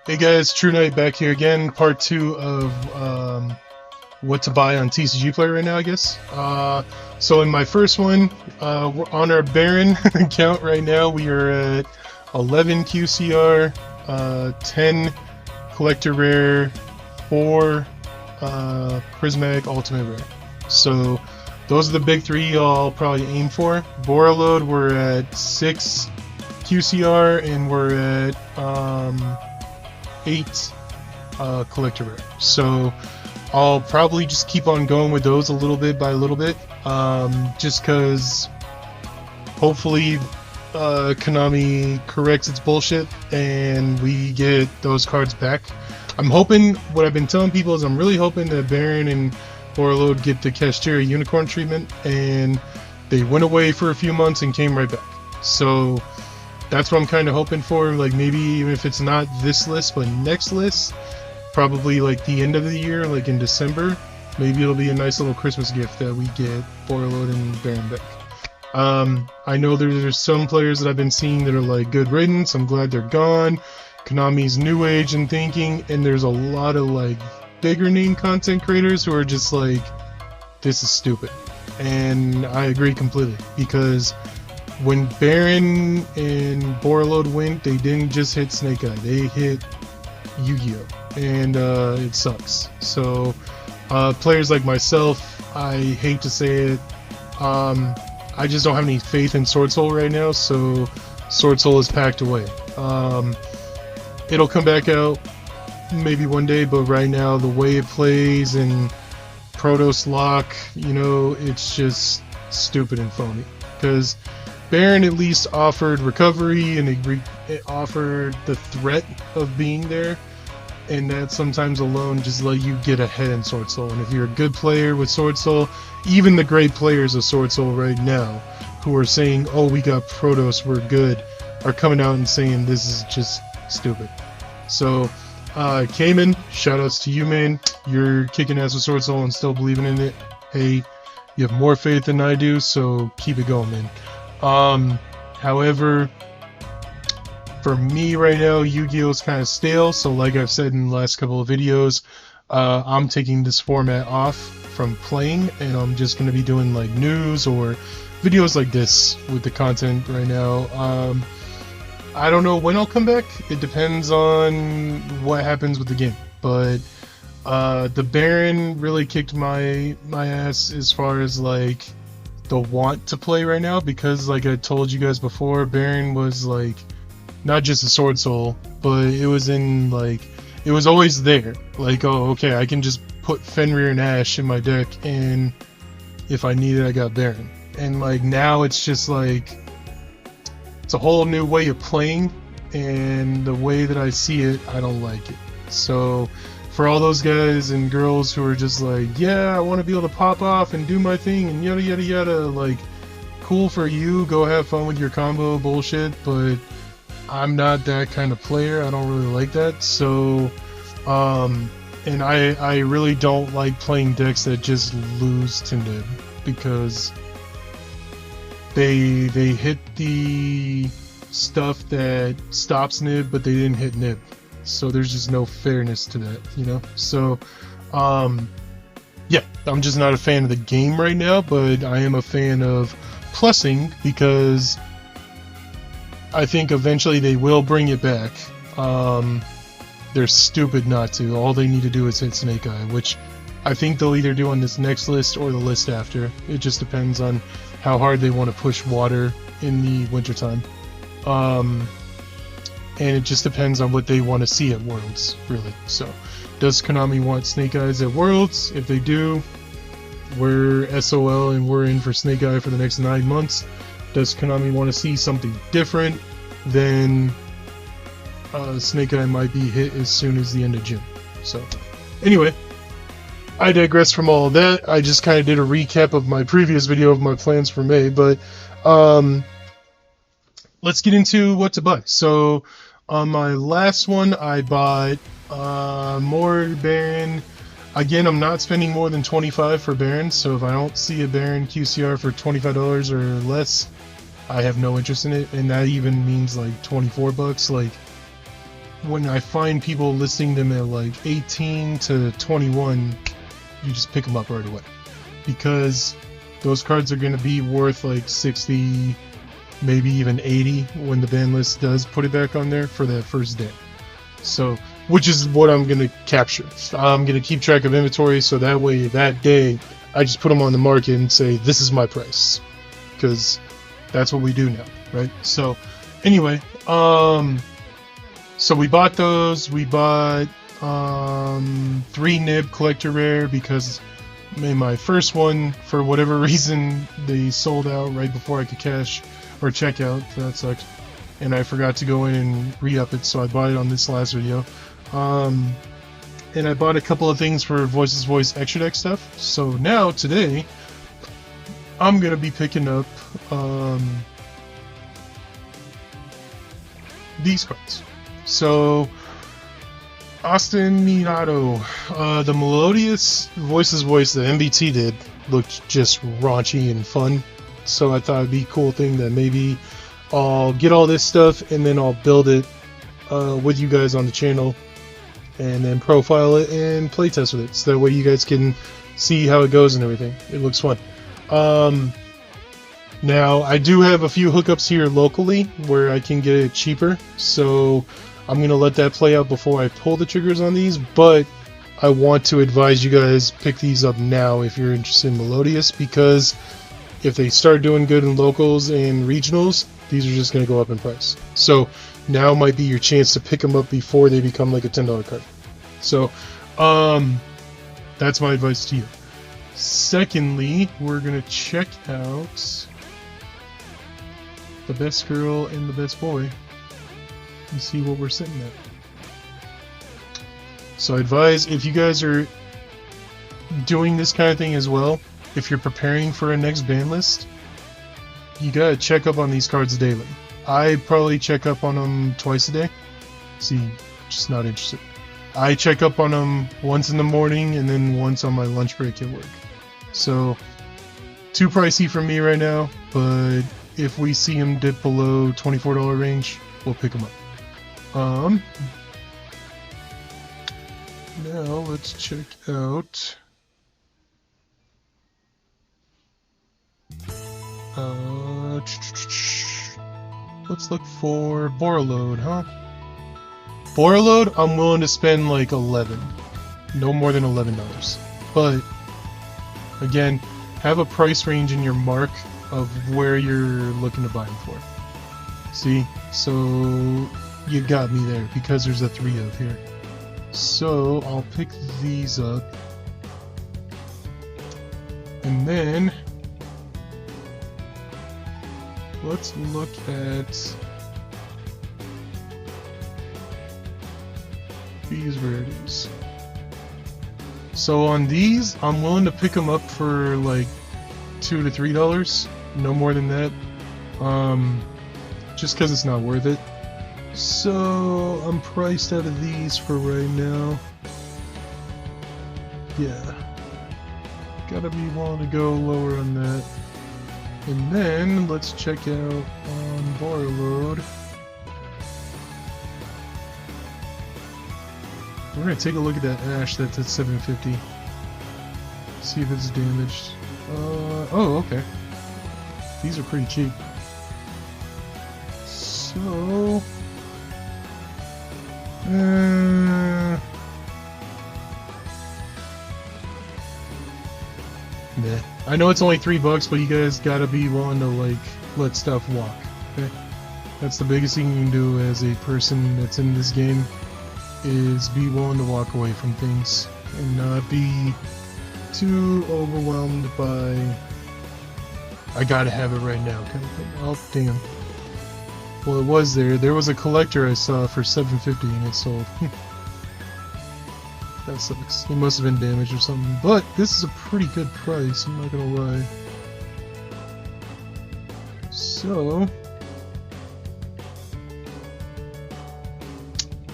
Hey guys, True Knight back here again, part 2 of what to buy on TCGPLAYER right now, I guess. So in my first one, we're on our Baron account right now. We are at 11 QCR, 10 Collector Rare, 4 Prismatic Ultimate Rare. So those are the big three I'll probably aim for. Borreload, we're at 6 QCR, and we're at 8 Collector Rare. So I'll probably just keep on going with those a little bit by a little bit, just because hopefully Konami corrects its bullshit and we get those cards back. I'm hoping, what I've been telling people is I'm really hoping that Baron and Borreload get the Kashtira Unicorn treatment, and they went away for a few months and came right back. So that's what I'm kind of hoping for. Like, maybe even if it's not this list but next list, probably like the end of the year, like in December, maybe it'll be a nice little Christmas gift that we get Borreload and Baron back. I know there's some players that I've been seeing that are like, good riddance, I'm glad they're gone, Konami's new age in thinking, and there's a lot of like bigger name content creators who are just like, this is stupid. And I agree completely, because when Baron and Borreload went, they didn't just hit Snake Eye, they hit Yu-Gi-Oh! And it sucks. So players like myself, I hate to say it, I just don't have any faith in Sword Soul right now, so Sword Soul is packed away. It'll come back out maybe one day, but right now the way it plays and Protos Lock, you know, it's just stupid and phony. Because Baron at least offered recovery, and it offered the threat of being there, and that sometimes alone just let you get ahead in Sword Soul. And if you're a good player with Sword Soul, even the great players of Sword Soul right now who are saying, oh, we got Protos, we're good, are coming out and saying this is just stupid. So Cayman, shoutouts to you, man. You're kicking ass with Sword Soul and still believing in it. Hey, you have more faith than I do, so keep it going, man. However, for me right now, Yu-Gi-Oh! Is kind of stale, so like I've said in the last couple of videos, I'm taking this format off from playing, and I'm just going to be doing like news or videos like this with the content right now. I don't know when I'll come back. It depends on what happens with the game, but the Baron really kicked my ass as far as like the want to play right now, because like I told you guys before, Baron was like not just a Sword Soul, but it was in like, it was always there. Like, oh, okay, I can just put Fenrir and Ash in my deck, and if I need it, I got Baron. And like now it's just like, it's a whole new way of playing, and the way that I see it, I don't like it. So for all those guys and girls who are just like, yeah, I want to be able to pop off and do my thing and yada yada yada, like, cool for you, go have fun with your combo bullshit, but I'm not that kind of player. I don't really like that. So and I really don't like playing decks that just lose to Nib, because they hit the stuff that stops Nib, but they didn't hit Nib. So there's just no fairness to that, you know? So yeah, I'm just not a fan of the game right now, but I am a fan of plussing, because I think eventually they will bring it back. They're stupid not to. All they need to do is hit Snake Eye, which I think they'll either do on this next list or the list after. It just depends on how hard they want to push water in the wintertime. And it just depends on what they want to see at Worlds, really. So, does Konami want Snake Eyes at Worlds? If they do, we're SOL and we're in for Snake Eye for the next 9 months. Does Konami want to see something different? Then Snake Eye might be hit as soon as the end of June. So, anyway, I digress from all of that. I just kind of did a recap of my previous video of my plans for May, but let's get into what to buy. So, on my last one, I bought more Baron. Again, I'm not spending more than $25 for Baron, so if I don't see a Baron QCR for $25 or less, I have no interest in it, and that even means like $24. Like, when I find people listing them at like 18 to 21, you just pick them up right away, because those cards are going to be worth like 60, maybe even 80 when the ban list does put it back on there for that first day. So, which is what I'm going to capture. I'm going to keep track of inventory, so that way that day I just put them on the market and say this is my price, because that's what we do now, right? So anyway, so we bought those. We bought 3 nib collector rare, because in my first one, for whatever reason, they sold out right before I could cash or check out. That sucked, and I forgot to go in and re-up it, so I bought it on this last video. And I bought a couple of things for Voices Voice Extra Deck stuff. So now today I'm gonna be picking up these cards. So Austin Minato, the Melodious Voices Voice that MBT did looked just raunchy and fun, so I thought it'd be a cool thing that maybe I'll get all this stuff and then I'll build it with you guys on the channel, and then profile it and playtest with it, so that way you guys can see how it goes and everything. It looks fun. Now I do have a few hookups here locally where I can get it cheaper, so I'm gonna let that play out before I pull the triggers on these, but I want to advise you guys pick these up now if you're interested in Melodious, because if they start doing good in locals and regionals, these are just gonna go up in price. So now might be your chance to pick them up before they become like a $10 card. So that's my advice to you. Secondly, we're gonna check out the best girl and the best boy and see what we're sitting at. So I advise, if you guys are doing this kind of thing as well, if you're preparing for a next ban list, you gotta check up on these cards daily. I probably check up on them twice a day. See, just not interested. I check up on them once in the morning and then once on my lunch break at work. So, too pricey for me right now, but if we see them dip below $24 range, we'll pick them up. Now let's check out let's look for Borreload, huh? Borreload, I'm willing to spend like 11. No more than $11. But again, have a price range in your mark of where you're looking to buy them for. See? So you got me there, because there's a 3 of here. So I'll pick these up. And then let's look at these rarities. So on these, I'm willing to pick them up for like $2 to $3, no more than that. Just because it's not worth it. So I'm priced out of these for right now. Yeah, gotta be willing to go lower on that. And then let's check out on Borreload. We're gonna take a look at that Ash that's at 750. See if it's damaged. Oh, okay. These are pretty cheap. So nah. I know it's only $3, but you guys gotta be willing to like let stuff walk. Okay, that's the biggest thing you can do as a person that's in this game, is be willing to walk away from things and not be too overwhelmed by I gotta have it right now kind of thing. Oh damn. Well, it was there. There was a collector I saw for $750 and it sold. That sucks. He must have been damaged or something. But this is a pretty good price, I'm not gonna lie. So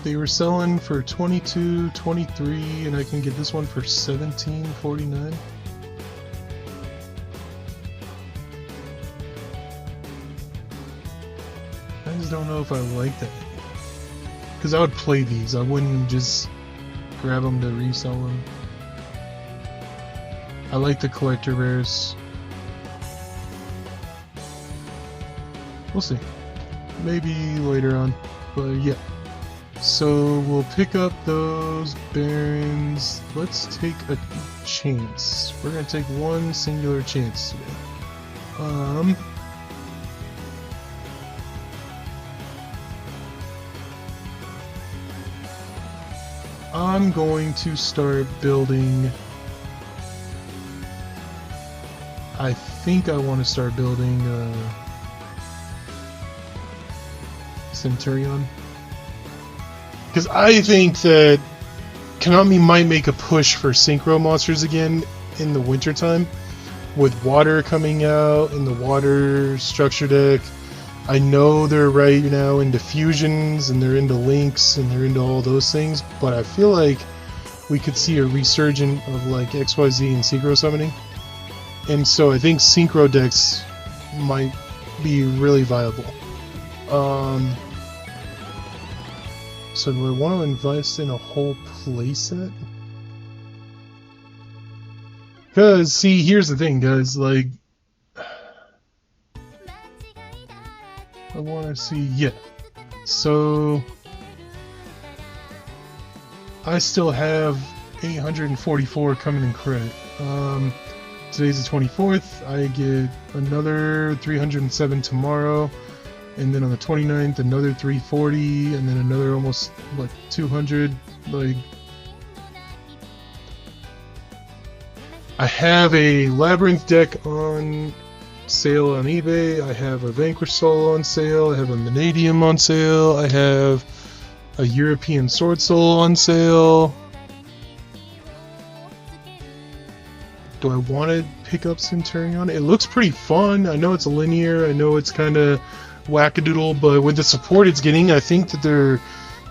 they were selling for $22, $23, and I can get this one for $17.49. I just don't know if I like that. Because I would play these. I wouldn't just grab them to resell them. I like the collector rares. We'll see. Maybe later on. But yeah. So we'll pick up those barons. Let's take a chance. We're gonna take one singular chance today. I'm going to start building. I think I want to start building Centurion. Because I think that Konami might make a push for synchro monsters again in the wintertime, with water coming out in the water structure deck. I know they're right now into fusions and they're into links and they're into all those things, but I feel like we could see a resurgence of like XYZ and synchro summoning. And so I think synchro decks might be really viable. So do I want to invest in a whole playset? Because, see, here's the thing, guys, like, I want to see, yeah. So, I still have 844 coming in credit. Today's the 24th, I get another 307 tomorrow. And then on the 29th, another 340, and then another almost like 200. Like, I have a Labyrinth deck on sale on eBay. I have a Vanquish Soul on sale. I have a Vanadium on sale. I have a European Sword Soul on sale. Do I want to pick up Centurion? It looks pretty fun. I know it's a linear. I know it's kind of wackadoodle, but with the support it's getting, I think that they're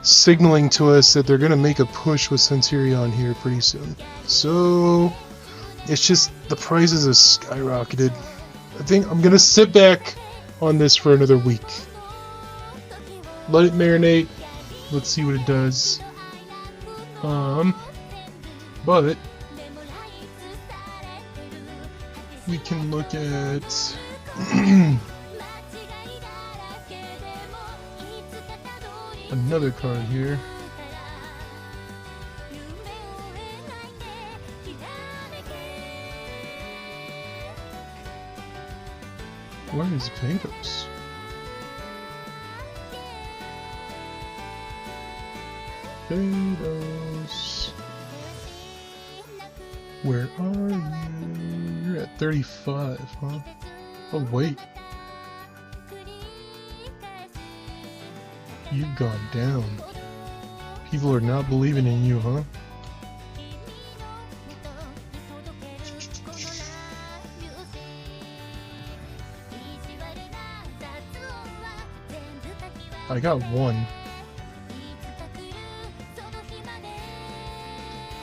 signaling to us that they're going to make a push with Centurion here pretty soon. So it's just the prices have skyrocketed. I think I'm going to sit back on this for another week. Let it marinate. Let's see what it does. But we can look at another card here. Where is Pathos? Pathos. Where are you? You're at 35, huh? Oh, wait. You've gone down. People are not believing in you, huh? I got one.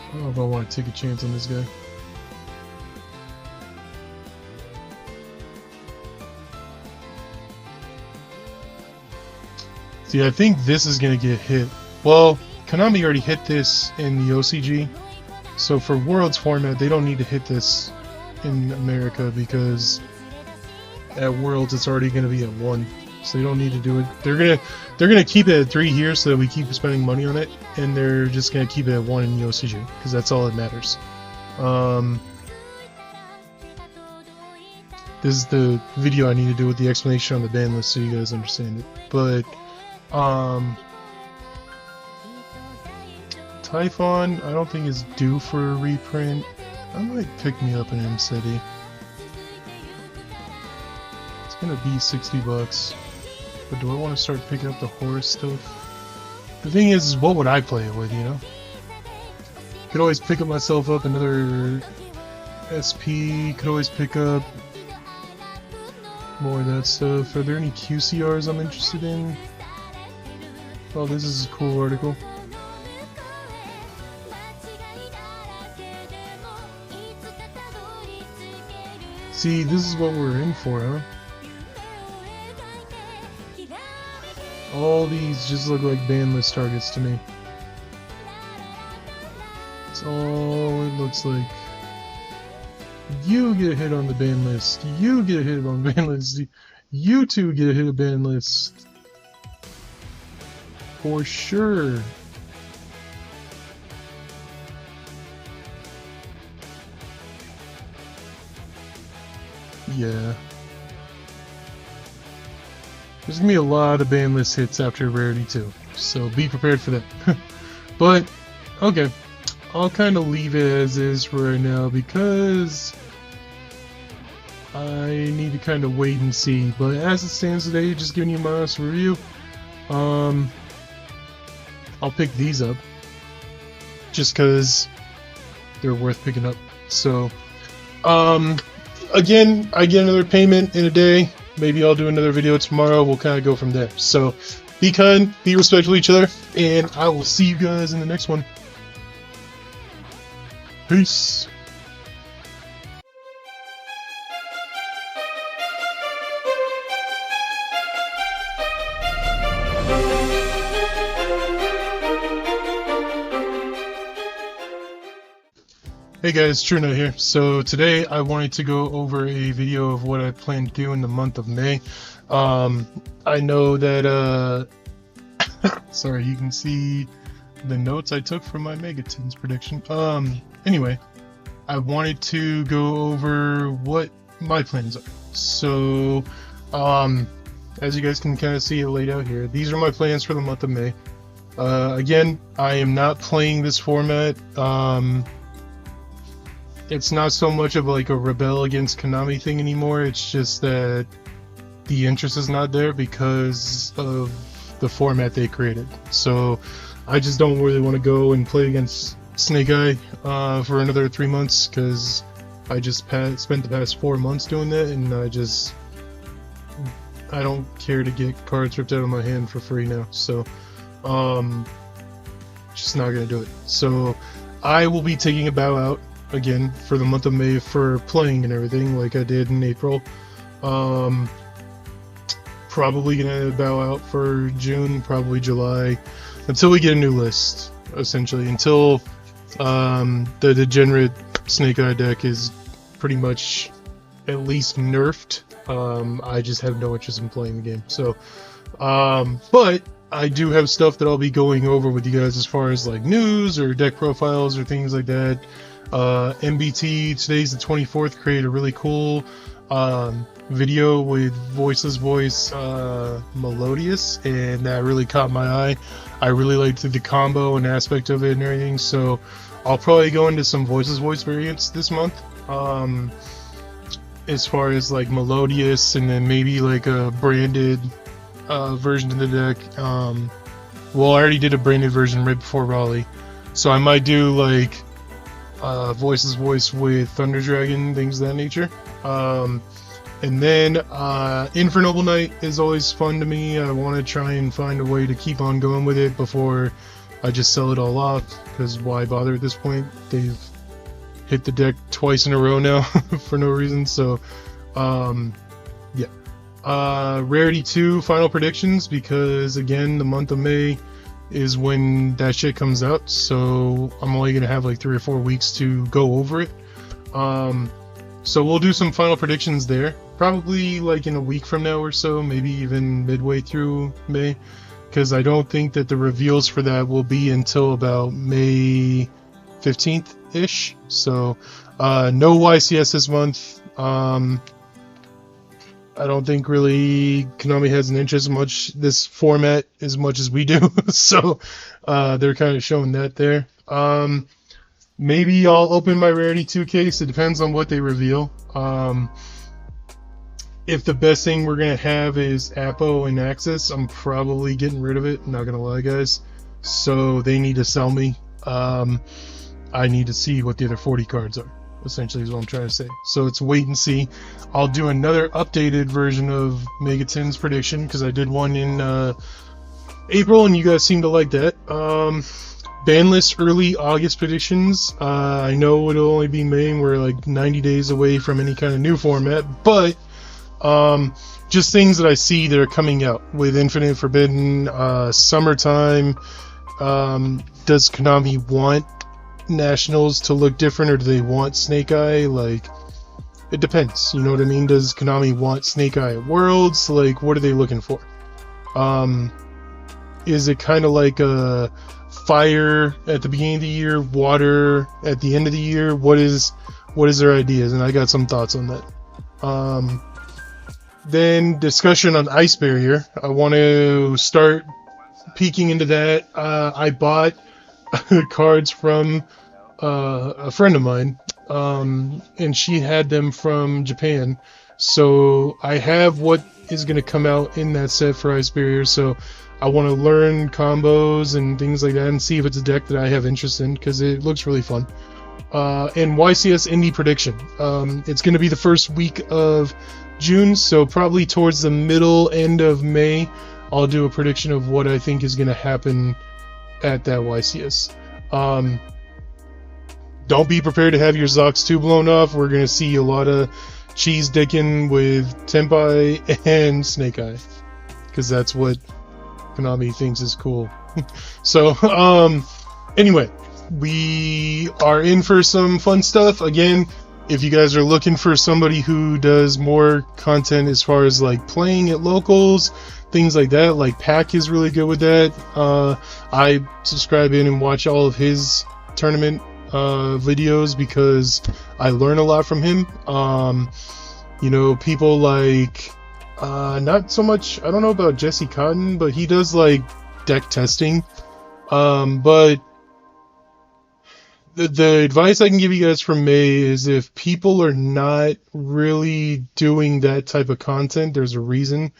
I don't know if I want to take a chance on this guy. See, I think this is going to get hit. Well, Konami already hit this in the OCG. So for Worlds format, they don't need to hit this in America because at Worlds it's already going to be at 1. So they don't need to do it. They're gonna keep it at 3 here so that we keep spending money on it, and they're just gonna keep it at 1 in the OCG because that's all that matters. This is the video I need to do with the explanation on the ban list so you guys understand it. But Typhon, I don't think is due for a reprint. I might pick me up an M-City. It's gonna be 60 bucks. But do I want to start picking up the horse stuff? The thing is what would I play it with, you know? Could always pick up myself up another SP, could always pick up more of that stuff. Are there any QCRs I'm interested in? Oh, this is a cool article. See, this is what we're in for, huh? All these just look like ban list targets to me. That's all it looks like. You get hit on the ban list. You get hit on the ban list. You two get hit on the ban list. For sure. Yeah. There's gonna be a lot of ban list hits after Rarity 2, so be prepared for that. But, okay. I'll kind of leave it as is for right now because I need to kind of wait and see. But as it stands today, just giving you my honest review, I'll pick these up just because they're worth picking up. So, again, I get another payment in a day. Maybe I'll do another video tomorrow. We'll kind of go from there. So, be kind, be respectful of each other, and I will see you guys in the next one. Peace. Hey guys, TrueNut here. So today I wanted to go over a video of what I plan to do in the month of May. I know that, sorry, you can see the notes I took from my Megatins prediction. Anyway, I wanted to go over what my plans are. So, as you guys can kind of see it laid out here, these are my plans for the month of May. Again, I am not playing this format. It's not so much of like a rebel against Konami thing anymore. It's just that the interest is not there because of the format they created. So I just don't really want to go and play against Snake Eye for another 3 months because I just spent the past 4 months doing that, and I don't care to get cards ripped out of my hand for free now. So just not gonna do it. So I will be taking a bow out again for the month of May for playing and everything like I did in April. Probably gonna bow out for June, probably July, until we get a new list, essentially, until the degenerate Snake Eye deck is pretty much at least nerfed. I just have no interest in playing the game. So but I do have stuff that I'll be going over with you guys as far as like news or deck profiles or things like that. MBT, today's the 24th, created a really cool video with Voiceless Voice Melodious, and that really caught my eye. I really liked the combo and aspect of it and everything, so I'll probably go into some Voiceless Voice variants this month, as far as like Melodious, and then maybe like a branded version of the deck. Well, I already did a branded version right before Raleigh, so I might do like Voiceless Voice with Thunder Dragon, things of that nature. And then Infernoble Knight is always fun to me. I want to try and find a way to keep on going with it before I just sell it all off, because why bother at this point? They've hit the deck twice in a row now for no reason. So yeah, Rarity 2 final predictions, because again the month of May is when that shit comes out, so I'm only gonna have like 3 or 4 weeks to go over it. So we'll do some final predictions there, probably like in a week from now or so, maybe even midway through May, because I don't think that the reveals for that will be until about May 15th ish. So no YCS this month. I don't think really Konami has an interest much this format as much as we do, so they're kind of showing that there. Maybe I'll open my Rarity 2 case. It depends on what they reveal. If the best thing we're gonna have is Apo and Axis, I'm probably getting rid of it. Not gonna lie, guys. So they need to sell me. I need to see what the other 40 cards are, essentially is what I'm trying to say. So it's wait and see. I'll do another updated version of Megatin's prediction, because I did one in April and you guys seem to like that. Ban list early August predictions. I know it'll only be May and we're like 90 days away from any kind of new format, but Just things that I see that are coming out with Infinite Forbidden, summertime. Does Konami want Nationals to look different, or do they want Snake Eye? Like, it depends, you know what I mean? Does Konami want Snake Eye at Worlds? Like, what are they looking for? Is it kind of like a fire at the beginning of the year, water at the end of the year? What is their ideas? And I got some thoughts on that. Then discussion on Ice Barrier. I want to start peeking into that. I bought cards from a friend of mine, and she had them from Japan. So I have what is going to come out in that set for Ice Barrier. So I want to learn combos and things like that and see if it's a deck that I have interest in, because it looks really fun. And YCS Indie Prediction. It's going to be the first week of June, so probably towards the middle end of May, I'll do a prediction of what I think is going to happen at that YCS. Don't be prepared to have your Zox 2 blown off. We're going to see a lot of cheese dicking with Tenpai and Snake Eye, because that's what Konami thinks is cool. So, anyway, we are in for some fun stuff. Again, if you guys are looking for somebody who does more content as far as like playing at locals, things like that, like Pack is really good with that. I subscribe in and watch all of his tournament videos because I learn a lot from him. You know, people like not so much, I don't know about Jesse Cotton, but he does like deck testing. But the advice I can give you guys from May is, if people are not really doing that type of content, there's a reason.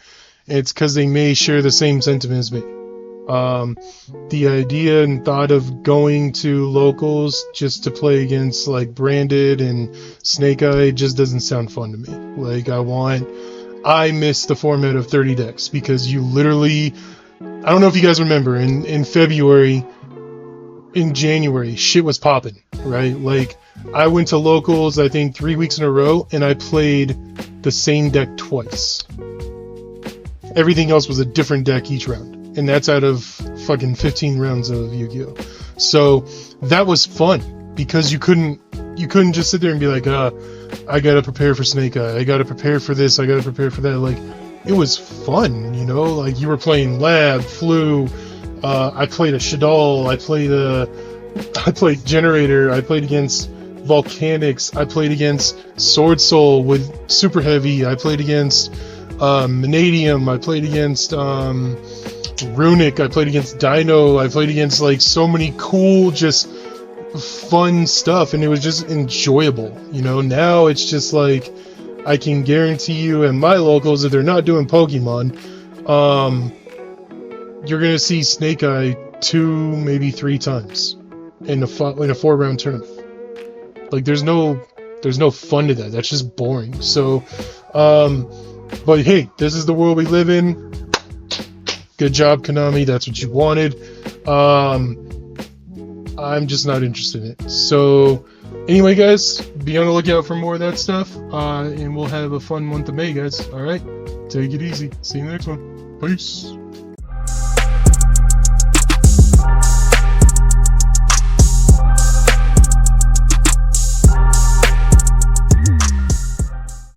It's because they may share the same sentiment as me. The idea and thought of going to locals just to play against like Branded and Snake Eye just doesn't sound fun to me. Like, I miss the format of 30 decks, because you literally, I don't know if you guys remember, in February, in January, shit was popping, right? Like, I went to locals, I think 3 weeks in a row, and I played the same deck twice. Everything else was a different deck each round, and that's out of fucking 15 rounds of Yu-Gi-Oh! So that was fun, because you couldn't just sit there and be like, I gotta prepare for Snake Eye, I gotta prepare for this, I gotta prepare for that. Like, it was fun, you know? Like, you were playing Lab, Flu, I played a Shadal, I played Generator, I played against Volcanics, I played against Sword Soul with Super Heavy, I played against Vanadium, I played against Runic, I played against Dino, I played against like so many cool, just fun stuff, and it was just enjoyable, you know? Now it's just like, I can guarantee you at my locals, if they're not doing Pokemon, you're gonna see Snake Eye 2, maybe 3 times in a 4-round tournament. Like, there's no fun to that. That's just boring. So, but hey, this is the world we live in. Good job, Konami. That's what you wanted. I'm just not interested in it. So, anyway, guys, be on the lookout for more of that stuff. And we'll have a fun month of May, guys. All right, take it easy. See you in the next one. Peace.